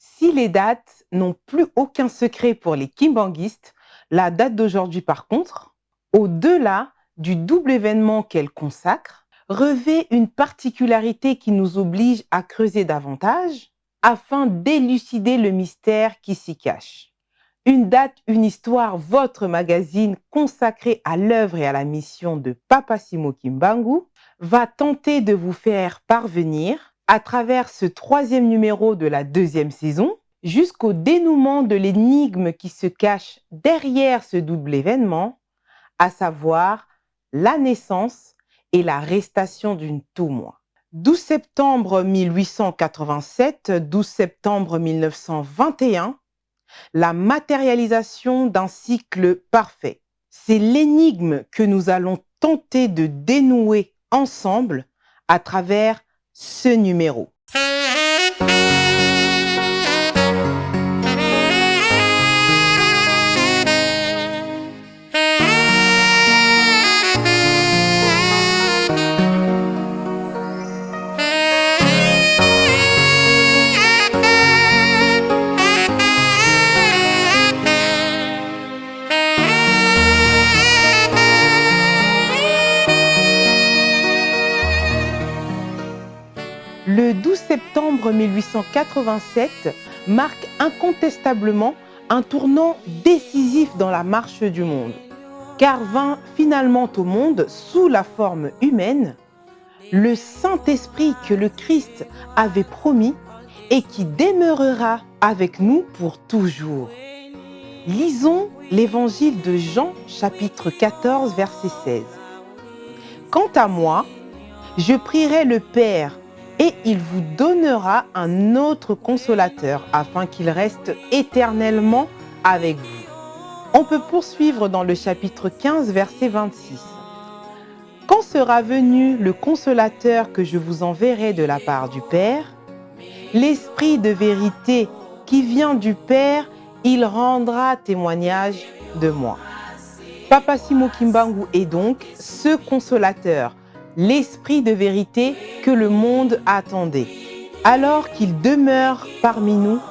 Si les dates n'ont plus aucun secret pour les kimbanguistes, la date d'aujourd'hui par contre, au-delà du double événement qu'elle consacre, revêt une particularité qui nous oblige à creuser davantage afin d'élucider le mystère qui s'y cache. Une date, une histoire, votre magazine consacré à l'œuvre et à la mission de Papa Simo Kimbangu va tenter de vous faire parvenir, à travers ce troisième numéro de la deuxième saison, jusqu'au dénouement de l'énigme qui se cache derrière ce double événement, à savoir la naissance et l'arrestation d'une Toumouа. 12 septembre 1887, 12 septembre 1921, la matérialisation d'un cycle parfait. C'est l'énigme que nous allons tenter de dénouer ensemble à travers ce numéro. Le 12 septembre 1887 marque incontestablement un tournant décisif dans la marche du monde, car vint finalement au monde, sous la forme humaine, le Saint-Esprit que le Christ avait promis et qui demeurera avec nous pour toujours. Lisons l'évangile de Jean, chapitre 14, verset 16. Quant à moi, je prierai le Père et il vous donnera un autre consolateur afin qu'il reste éternellement avec vous. On peut poursuivre dans le chapitre 15, verset 26. Quand sera venu le consolateur que je vous enverrai de la part du Père, l'Esprit de vérité qui vient du Père, il rendra témoignage de moi. Papa Simo Kimbangu est donc ce consolateur, l'Esprit de vérité que le monde attendait, alors qu'il demeure parmi nous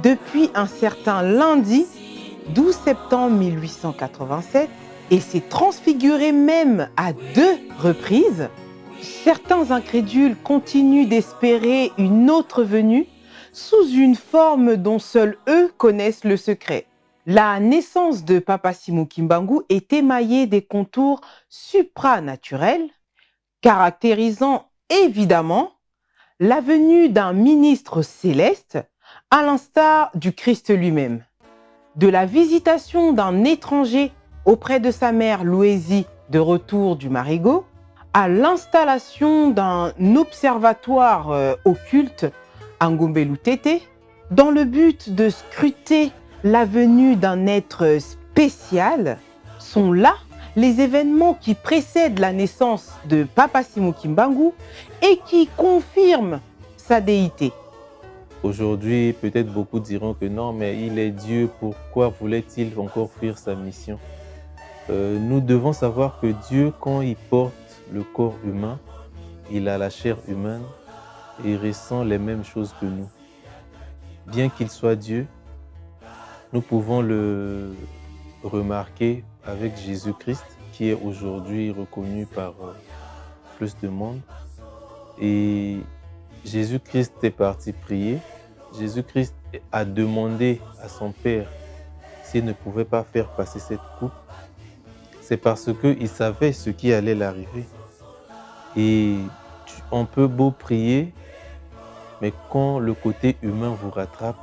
depuis un certain lundi 12 septembre 1887 et s'est transfiguré même à 2 reprises. Certains incrédules continuent d'espérer une autre venue sous une forme dont seuls eux connaissent le secret. La naissance de Papa Simo Kimbangu est émaillée des contours supranaturels, caractérisant évidemment la venue d'un ministre céleste, à l'instar du Christ lui-même, de la visitation d'un étranger auprès de sa mère Louésie de retour du Marigot, à l'installation d'un observatoire occulte à Ngombelu Tété, dans le but de scruter la venue d'un être spécial, sont là les événements qui précèdent la naissance de Papa Simo Kimbangu et qui confirment sa déité. Aujourd'hui, peut-être beaucoup diront que non, mais il est Dieu, pourquoi voulait-il encore fuir sa mission? Nous devons savoir que Dieu, quand il porte le corps humain, il a la chair humaine et il ressent les mêmes choses que nous. Bien qu'il soit Dieu, nous pouvons le remarquer avec Jésus-Christ, qui est aujourd'hui reconnu par plus de monde. Et Jésus-Christ est parti prier. Jésus-Christ a demandé à son Père s'il ne pouvait pas faire passer cette coupe. C'est parce qu'il savait ce qui allait l'arriver. Et on peut beau prier, mais quand le côté humain vous rattrape,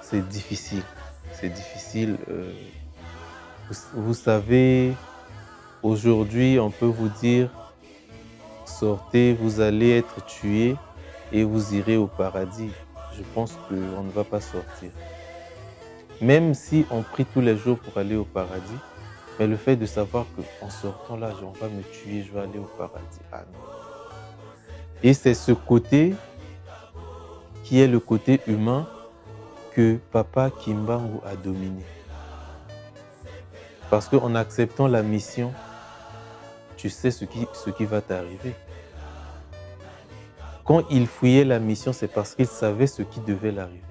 c'est difficile. C'est difficile. Vous savez, aujourd'hui, on peut vous dire, sortez, vous allez être tués et vous irez au paradis. Je pense qu'on ne va pas sortir. Même si on prie tous les jours pour aller au paradis, mais le fait de savoir qu'en sortant là, on va me tuer, je vais aller au paradis. Ah non. Et c'est ce côté qui est le côté humain que Papa Kimbangu a dominé. Parce qu'en acceptant la mission, tu sais ce qui va t'arriver. Quand il fouillait la mission, c'est parce qu'il savait ce qui devait l'arriver.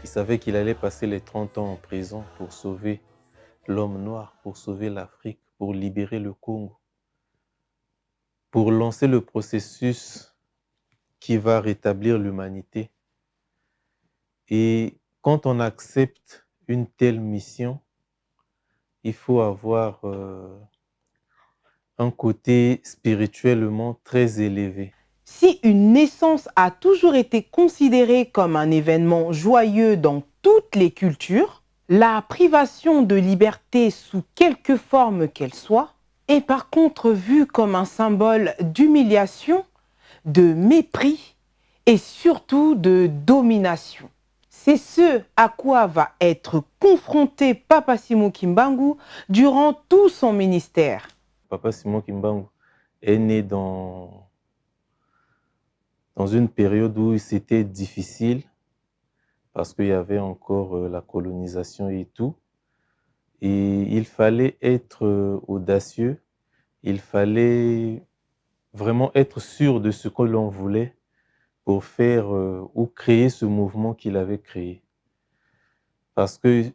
Il savait qu'il allait passer les 30 ans en prison pour sauver l'homme noir, pour sauver l'Afrique, pour libérer le Congo, pour lancer le processus qui va rétablir l'humanité. Et quand on accepte une telle mission, il faut avoir un côté spirituellement très élevé. Si une naissance a toujours été considérée comme un événement joyeux dans toutes les cultures, la privation de liberté sous quelque forme qu'elle soit est par contre vue comme un symbole d'humiliation, de mépris et surtout de domination. C'est ce à quoi va être confronté Papa Simon Kimbangu durant tout son ministère. Papa Simon Kimbangu est né dans une période où c'était difficile parce qu'il y avait encore la colonisation et tout. Et il fallait être audacieux, il fallait vraiment être sûr de ce que l'on voulait pour faire ou créer ce mouvement qu'il avait créé. Parce que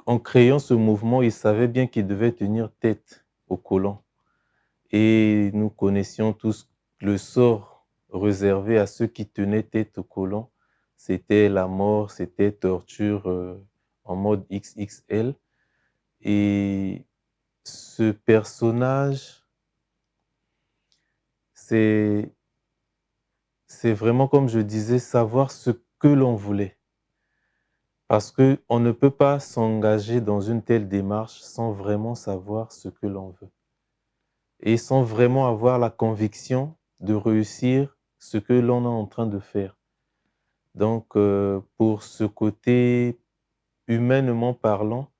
en créant ce mouvement, il savait bien qu'il devait tenir tête aux colons. Et nous connaissions tous le sort réservé à ceux qui tenaient tête aux colons. C'était la mort, c'était torture en mode XXL. Et ce personnage, c'est vraiment, comme je disais, savoir ce que l'on voulait. Parce qu'on ne peut pas s'engager dans une telle démarche sans vraiment savoir ce que l'on veut. Et sans vraiment avoir la conviction de réussir ce que l'on est en train de faire. Donc, pour ce côté, humainement parlant,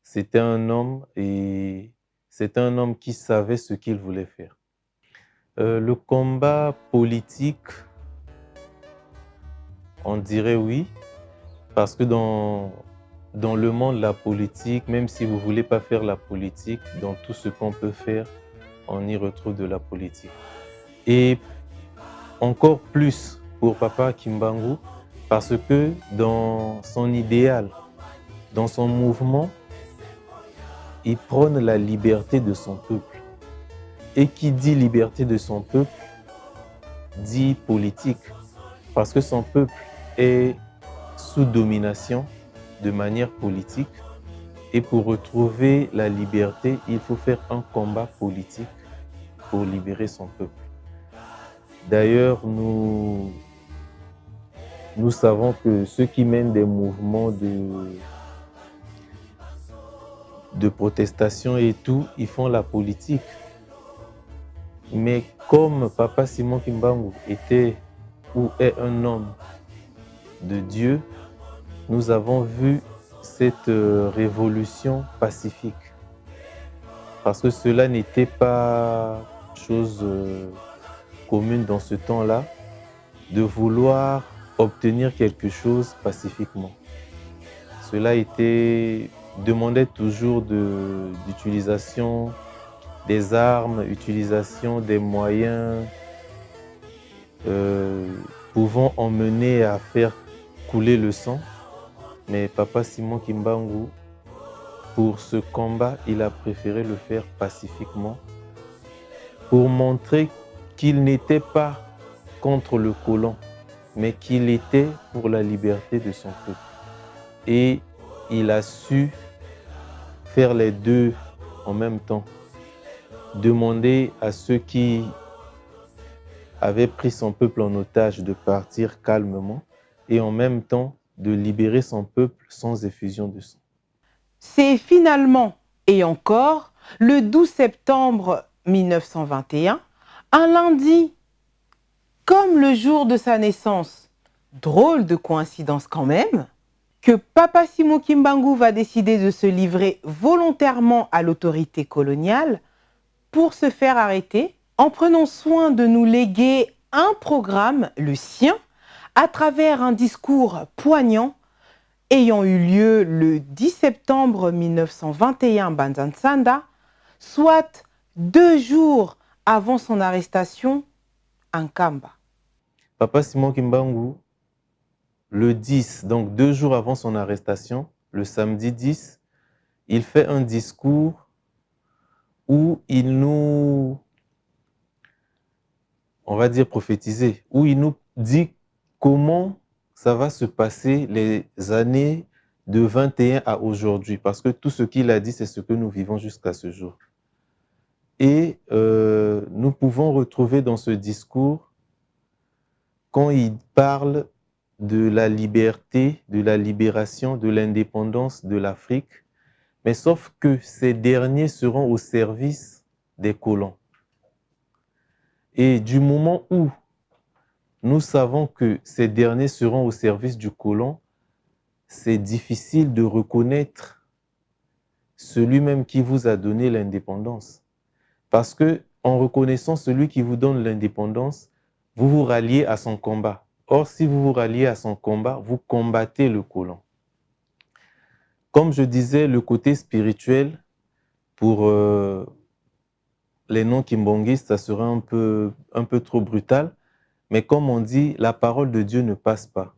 c'était un homme et c'était un homme qui savait ce qu'il voulait faire. Le combat politique, on dirait oui, parce que dans le monde de la politique, même si vous ne voulez pas faire la politique, dans tout ce qu'on peut faire, on y retrouve de la politique. Et encore plus pour Papa Kimbangu, parce que dans son idéal, dans son mouvement, il prône la liberté de son peuple. Et qui dit liberté de son peuple, dit politique, parce que son peuple est sous domination de manière politique. Et pour retrouver la liberté, il faut faire un combat politique pour libérer son peuple. D'ailleurs, nous savons que ceux qui mènent des mouvements de protestation et tout, ils font la politique. Mais comme Papa Simon Kimbangu était ou est un homme de Dieu, nous avons vu cette révolution pacifique. Parce que cela n'était pas chose commune dans ce temps-là, de vouloir obtenir quelque chose pacifiquement. Cela demandait toujours d'utilisation des armes, utilisation des moyens pouvant emmener à faire couler le sang. Mais Papa Simon Kimbangu, pour ce combat, il a préféré le faire pacifiquement pour montrer qu'il n'était pas contre le colon, mais qu'il était pour la liberté de son peuple. Et il a su faire les deux en même temps. Demander à ceux qui avaient pris son peuple en otage de partir calmement et en même temps de libérer son peuple sans effusion de sang. C'est finalement, et encore, le 12 septembre 1921, un lundi, comme le jour de sa naissance, drôle de coïncidence quand même, que Papa Simon Kimbangu va décider de se livrer volontairement à l'autorité coloniale pour se faire arrêter, en prenant soin de nous léguer un programme, le sien, à travers un discours poignant ayant eu lieu le 10 septembre 1921 Banzansanda, soit 2 jours avant son arrestation à Nkamba. Papa Simon Kimbangu, le 10, donc 2 jours avant son arrestation, le samedi 10, il fait un discours où il nous, on va dire prophétiser, où il nous dit comment ça va se passer les années de 21 à aujourd'hui, parce que tout ce qu'il a dit, c'est ce que nous vivons jusqu'à ce jour. Et nous pouvons retrouver dans ce discours, quand il parle de la liberté, de la libération, de l'indépendance de l'Afrique, mais sauf que ces derniers seront au service des colons. Et du moment où nous savons que ces derniers seront au service du colon, c'est difficile de reconnaître celui même qui vous a donné l'indépendance. Parce que en reconnaissant celui qui vous donne l'indépendance, vous vous ralliez à son combat. Or, si vous vous ralliez à son combat, vous combattez le colon. Comme je disais, le côté spirituel, pour les non-kimbongistes, ça serait un peu trop brutal. Mais comme on dit, la parole de Dieu ne passe pas.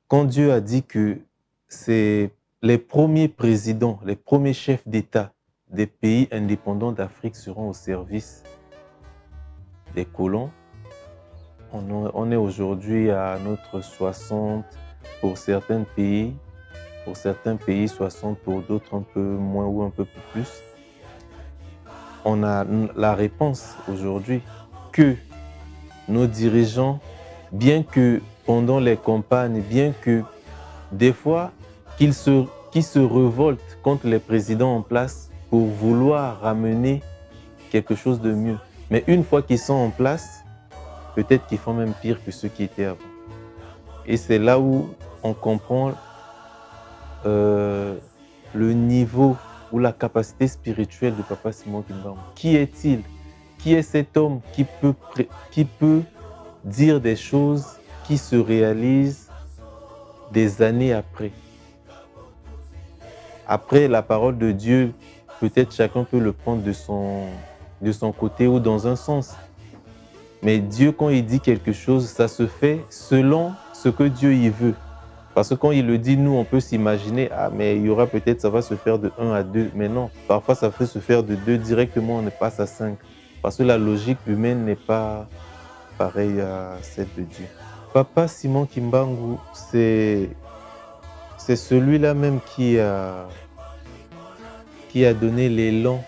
Quand Dieu a dit que c'est les premiers présidents, les premiers chefs d'État des pays indépendants d'Afrique seront au service des colons, on est aujourd'hui à notre 60 pour certains pays, 60 pour d'autres un peu moins ou un peu plus. On a la réponse aujourd'hui que nos dirigeants, bien que pendant les campagnes, bien que des fois qu'ils se révoltent contre les présidents en place pour vouloir ramener quelque chose de mieux. Mais une fois qu'ils sont en place, peut-être qu'ils font même pire que ceux qui étaient avant. Et c'est là où on comprend le niveau ou la capacité spirituelle de Papa Simon Kimbangu. Qui est-il? Qui est cet homme qui peut dire des choses qui se réalisent des années après? Après la parole de Dieu, peut-être chacun peut le prendre de son côté ou dans un sens. Mais Dieu, quand il dit quelque chose, ça se fait selon ce que Dieu y veut. Parce que quand il le dit, nous, on peut s'imaginer, ah, mais il y aura peut-être, ça va se faire de 1 à 2. Mais non, parfois, ça peut se faire de 2 directement, on passe à 5. Parce que la logique humaine n'est pas pareille à celle de Dieu. Papa Simon Kimbangu, c'est celui-là même qui a donné l'élan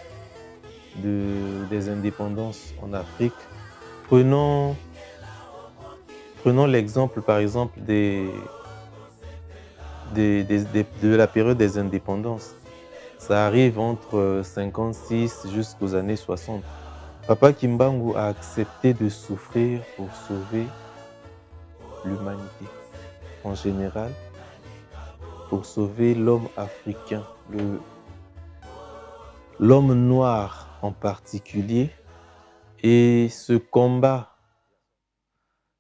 des indépendances en Afrique. Prenons l'exemple, par exemple, de la période des indépendances. Ça arrive entre 56 jusqu'aux années 60. Papa Kimbangu a accepté de souffrir pour sauver l'humanité en général, pour sauver l'homme africain, l'homme noir en particulier. Et ce combat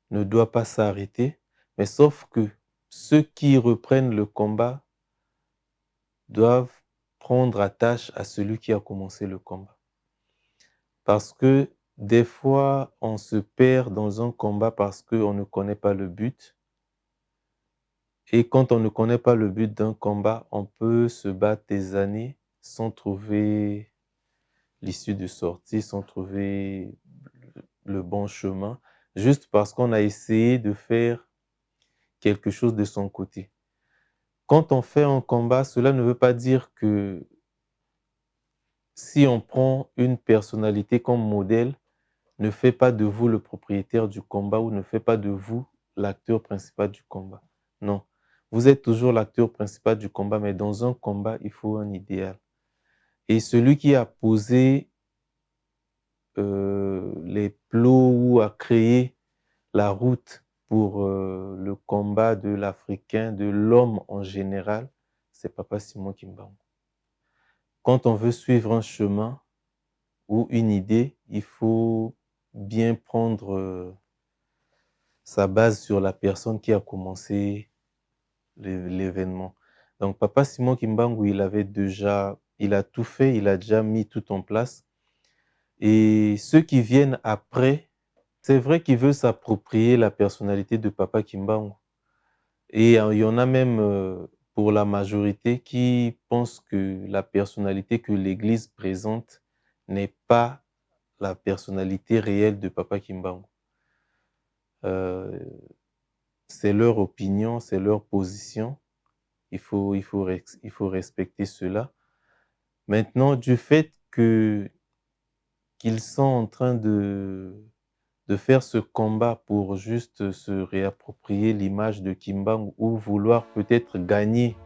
ne doit pas s'arrêter, mais sauf que ceux qui reprennent le combat doivent prendre attache à celui qui a commencé le combat. Parce que des fois, on se perd dans un combat parce qu'on ne connaît pas le but. Et quand on ne connaît pas le but d'un combat, on peut se battre des années sans trouver l'issue de sortie, sans trouver le bon chemin, juste parce qu'on a essayé de faire quelque chose de son côté. Quand on fait un combat, cela ne veut pas dire que si on prend une personnalité comme modèle, ne fait pas de vous le propriétaire du combat ou ne fait pas de vous l'acteur principal du combat. Non, vous êtes toujours l'acteur principal du combat, mais dans un combat, il faut un idéal. Et celui qui a posé les plots ou a créé la route pour le combat de l'Africain, de l'homme en général, c'est Papa Simon Kimbangu. Quand on veut suivre un chemin ou une idée, il faut bien prendre sa base sur la personne qui a commencé l'événement. Donc Papa Simon Kimbangu, il a tout fait, il a déjà mis tout en place. Et ceux qui viennent après, c'est vrai qu'il veut s'approprier la personnalité de Papa Kimbangu. Et il y en a même pour la majorité qui pensent que la personnalité que l'Église présente n'est pas la personnalité réelle de Papa Kimbangu. Euh, c'est leur opinion, c'est leur position. Il faut respecter cela. Maintenant, du fait qu'ils sont en train de faire ce combat pour juste se réapproprier l'image de Kimbangu ou vouloir peut-être gagner,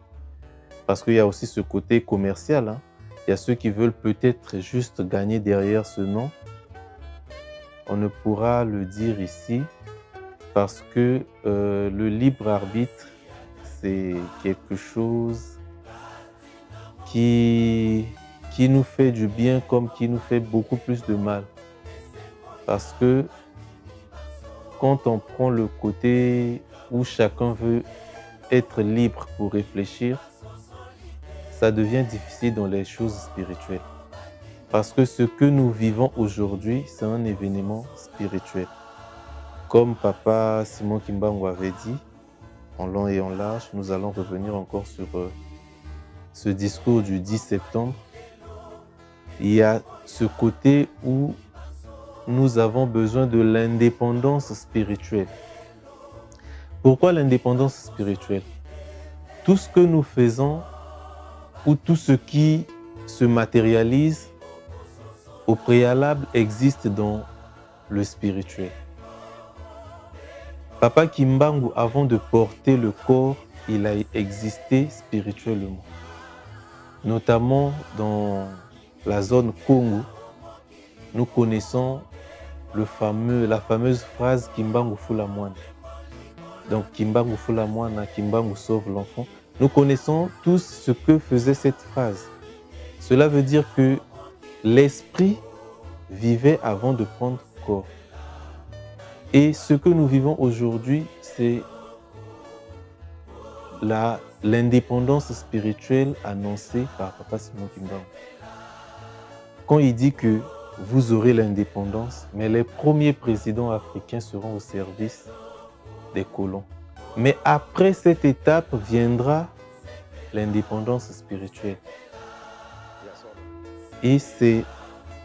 parce qu'il y a aussi ce côté commercial, hein. Il y a ceux qui veulent peut-être juste gagner derrière ce nom. On ne pourra le dire ici parce que le libre arbitre, c'est quelque chose qui nous fait du bien comme qui nous fait beaucoup plus de mal. Parce que quand on prend le côté où chacun veut être libre pour réfléchir, ça devient difficile dans les choses spirituelles. Parce que ce que nous vivons aujourd'hui, c'est un événement spirituel. Comme Papa Simon Kimbangu avait dit, en long et en large, nous allons revenir encore sur ce discours du 10 septembre. Il y a ce côté où nous avons besoin de l'indépendance spirituelle. Pourquoi l'indépendance spirituelle? Tout ce que nous faisons ou tout ce qui se matérialise au préalable existe dans le spirituel. Papa Kimbangu, avant de porter le corps, il a existé spirituellement. Notamment dans la zone Congo, nous connaissons la fameuse phrase Kimbangu Fula Mwana. Donc Kimbangu Fula Mwana, Kimbangu sauve l'enfant. Nous connaissons tous ce que faisait cette phrase. Cela veut dire que l'esprit vivait avant de prendre corps. Et ce que nous vivons aujourd'hui, c'est l'indépendance spirituelle annoncée par Papa Simon Kimbangu. Quand il dit que vous aurez l'indépendance, mais les premiers présidents africains seront au service des colons. Mais après cette étape viendra l'indépendance spirituelle. Et c'est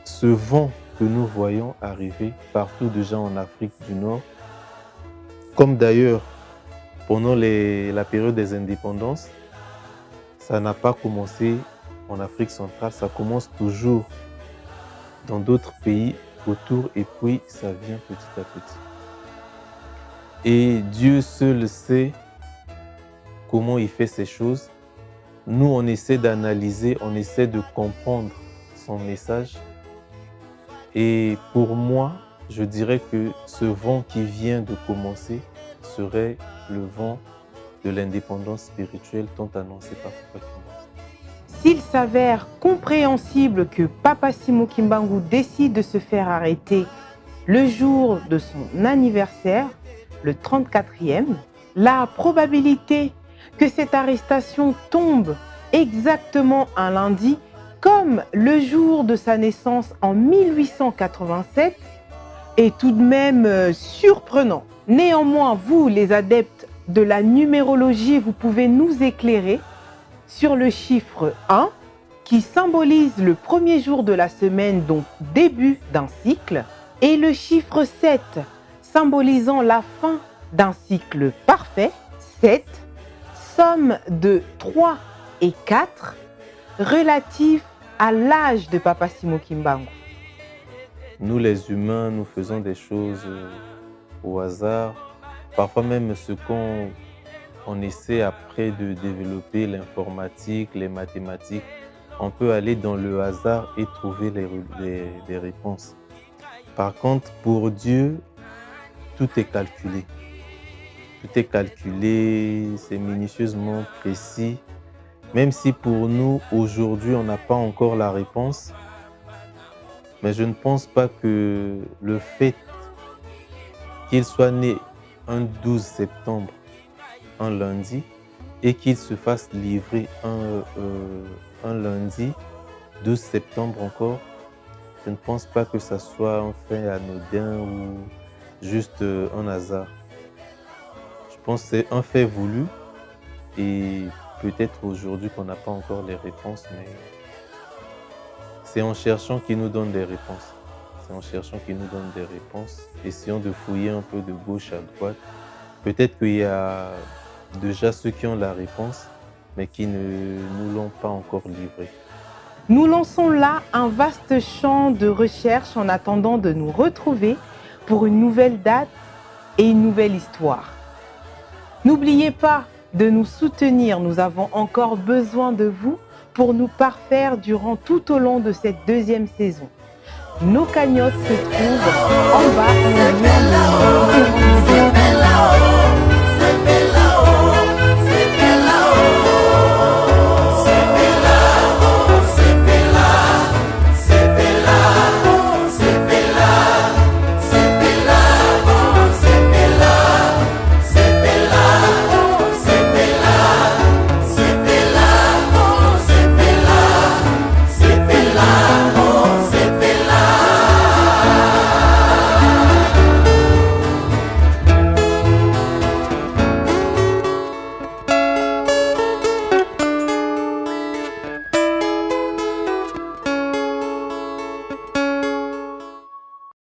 ce vent que nous voyons arriver partout déjà en Afrique du Nord, comme d'ailleurs pendant la période des indépendances, ça n'a pas commencé en Afrique centrale, ça commence toujours dans d'autres pays autour et puis ça vient petit à petit. Et Dieu seul sait comment il fait ces choses. Nous, on essaie d'analyser, on essaie de comprendre son message. Et pour moi, je dirais que ce vent qui vient de commencer serait le vent de l'indépendance spirituelle tant annoncé par Papa Kimbangu. S'il s'avère compréhensible que Papa Simon Kimbangu décide de se faire arrêter le jour de son anniversaire, le 34e, la probabilité que cette arrestation tombe exactement un lundi, comme le jour de sa naissance en 1887, est tout de même surprenant. Néanmoins, vous, les adeptes de la numérologie, vous pouvez nous éclairer sur le chiffre 1 qui symbolise le premier jour de la semaine, donc début d'un cycle, et le chiffre 7 symbolisant la fin d'un cycle parfait, 7, somme de 3 et 4, relatif à l'âge de Papa Simon Kimbangu. Nous les humains, nous faisons des choses au hasard, parfois même ce qu'on essaie après de développer l'informatique, les mathématiques, on peut aller dans le hasard et trouver les réponses. Par contre, pour Dieu, tout est calculé. Tout est calculé, c'est minutieusement précis. Même si pour nous, aujourd'hui, on n'a pas encore la réponse, mais je ne pense pas que le fait qu'il soit né un 12 septembre, un lundi, et qu'il se fasse livrer un lundi, 12 septembre encore, je ne pense pas que ça soit un fait anodin ou juste un hasard. Je pense que c'est un fait voulu et peut-être aujourd'hui qu'on n'a pas encore les réponses, mais c'est en cherchant qu'il nous donne des réponses. C'est en cherchant qu'il nous donne des réponses. Essayons de fouiller un peu de gauche à droite. Peut-être qu'il y a déjà ceux qui ont la réponse, mais qui ne nous l'ont pas encore livrée. Nous lançons là un vaste champ de recherche en attendant de nous retrouver pour une nouvelle date et une nouvelle histoire. N'oubliez pas de nous soutenir, nous avons encore besoin de vous pour nous parfaire durant tout au long de cette deuxième saison. Nos cagnottes se trouvent en bas.